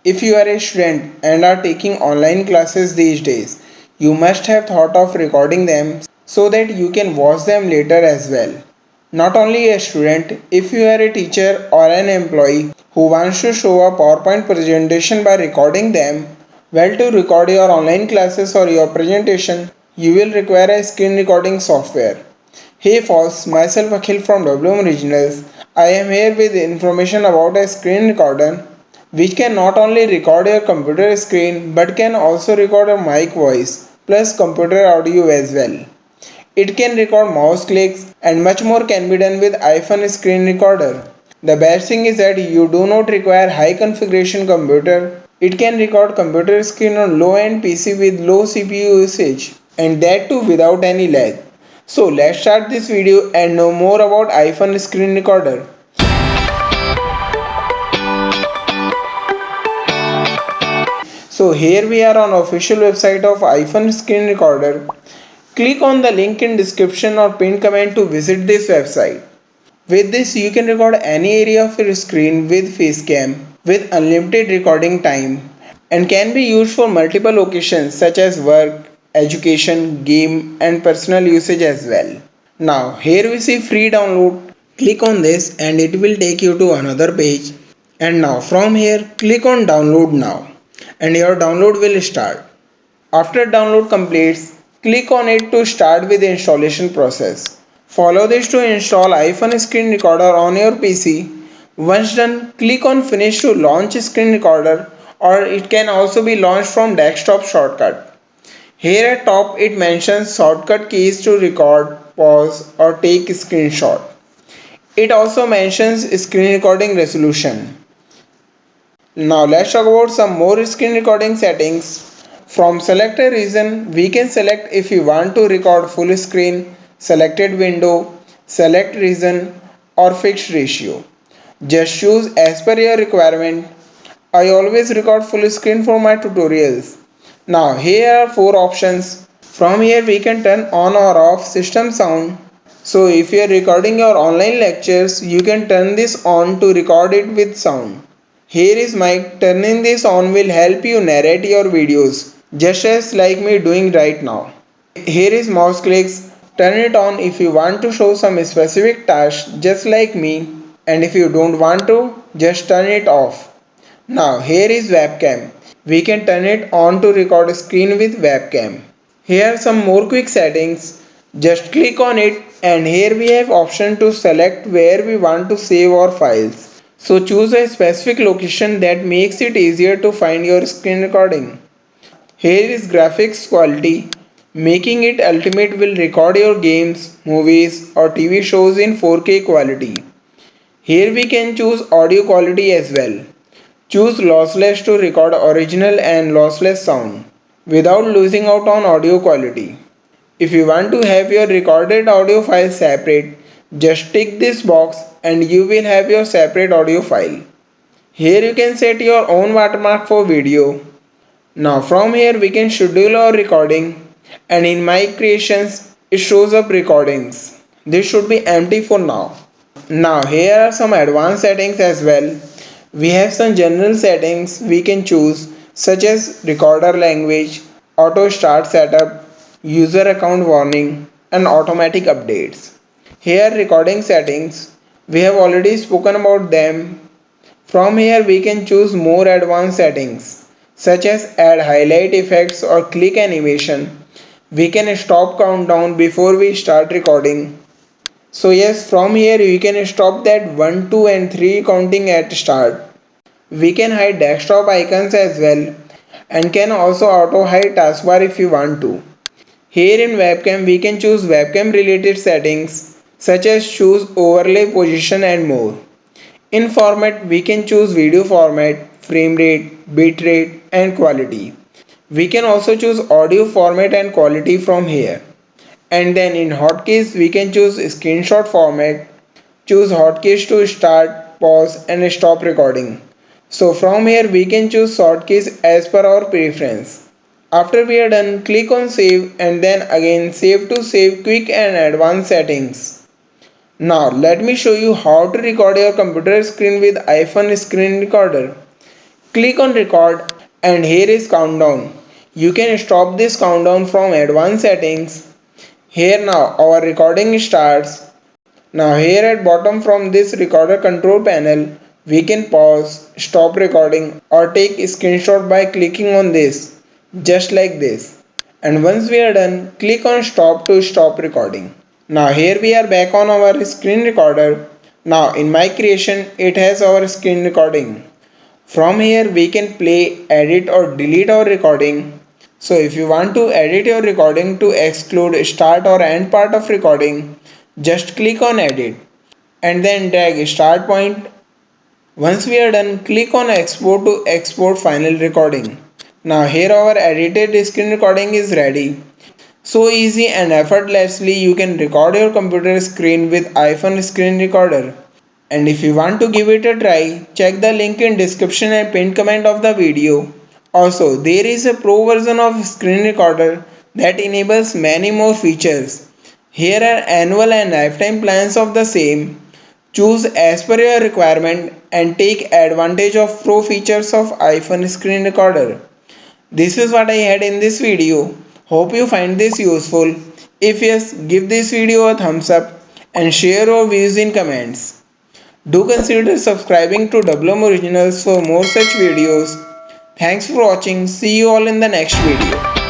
If you are a student and are taking online classes these days, you must have thought of recording them so that you can watch them later as well. Not only a student, if you are a teacher or an employee who wants to show a PowerPoint presentation by recording them, well, to record your online classes or your presentation, you will require a screen recording software. Hey folks, myself Akhil from WM Originals. I am here with information about a screen recorder which can not only record your computer screen but can also record a mic voice plus computer audio as well. It can record mouse clicks and much more can be done with iPhone screen recorder. The best thing is that you do not require high configuration computer. It can record computer screen on low end PC with low CPU usage and that too without any lag. So let's start this video and know more about iPhone screen recorder. So here we are on official website of iPhone screen recorder. Click on the link in description or pinned comment to visit this website. With this you can record any area of your screen with facecam with unlimited recording time and can be used for multiple occasions such as work, education, game and personal usage as well. Now here we see free download. Click on this and it will take you to another page. And now from here click on download now and your download will start. After download completes, click on it to start with the installation process. Follow this to install iPhone screen recorder on your PC. Once done, click on finish to launch screen recorder or it can also be launched from desktop shortcut. Here at top it mentions shortcut keys to record, pause or take screenshot. It also mentions screen recording resolution. Now let's talk about some more screen recording settings. From select a region, we can select if we want to record full screen, selected window, select region or fixed ratio. Just choose as per your requirement. I always record full screen for my tutorials. Now here are 4 options. From here we can turn on or off system sound. So if you are recording your online lectures, you can turn this on to record it with sound. Here is mic. Turning this on will help you narrate your videos, just as like me doing right now. Here is mouse clicks. Turn it on if you want to show some specific task, just like me, and if you don't want to, just turn it off. Now here is webcam. We can turn it on to record a screen with webcam. Here are some more quick settings. Just click on it and here we have option to select where we want to save our files. So choose a specific location that makes it easier to find your screen recording. Here is graphics quality. Making it ultimate will record your games, movies or TV shows in 4K quality. Here we can choose audio quality as well. Choose lossless to record original and lossless sound without losing out on audio quality. If you want to have your recorded audio file separate, just tick this box and you will have your separate audio file. Here you can set your own watermark for video. Now from here we can schedule our recording and in my creations it shows up recordings. This should be empty for now. Now here are some advanced settings as well. We have some general settings we can choose such as recorder language, auto start setup, user account warning and automatic updates. Here recording settings, we have already spoken about them. From here we can choose more advanced settings such as add highlight effects or click animation. We can stop countdown before we start recording. So yes, from here we can stop that 1, 2 and 3 counting at start. We can hide desktop icons as well and can also auto hide taskbar if you want to. Here in webcam we can choose webcam related settings such as choose overlay position and more. In format we can choose video format, frame rate, bit rate and quality. We can also choose audio format and quality from here. And then in hotkeys we can choose screenshot format, choose hotkeys to start, pause and stop recording. So from here we can choose shortkeys as per our preference. After we are done, click on save and then again save to save quick and advanced settings. Now let me show you how to record your computer screen with iPhone screen recorder. Click on record and here is countdown. You can stop this countdown from advanced settings. Here now our recording starts. Now here at bottom from this recorder control panel, we can pause, stop recording or take a screenshot by clicking on this, just like this. And once we are done, click on stop to stop recording. Now here we are back on our screen recorder. Now in my creation, it has our screen recording. From here we can play, edit or delete our recording. So if you want to edit your recording to exclude start or end part of recording, just click on edit and then drag start point. Once we are done, click on export to export final recording. Now here our edited screen recording is ready. So easy and effortlessly you can record your computer screen with iPhone screen recorder. And if you want to give it a try, check the link in description and pinned comment of the video. Also, there is a pro version of screen recorder that enables many more features. Here are annual and lifetime plans of the same. Choose as per your requirement and take advantage of pro features of iPhone screen recorder. This is what I had in this video. Hope you find this useful. If yes, give this video a thumbs up and share your views in comments. Do consider subscribing to WM Originals for more such videos. Thanks for watching. See you all in the next video.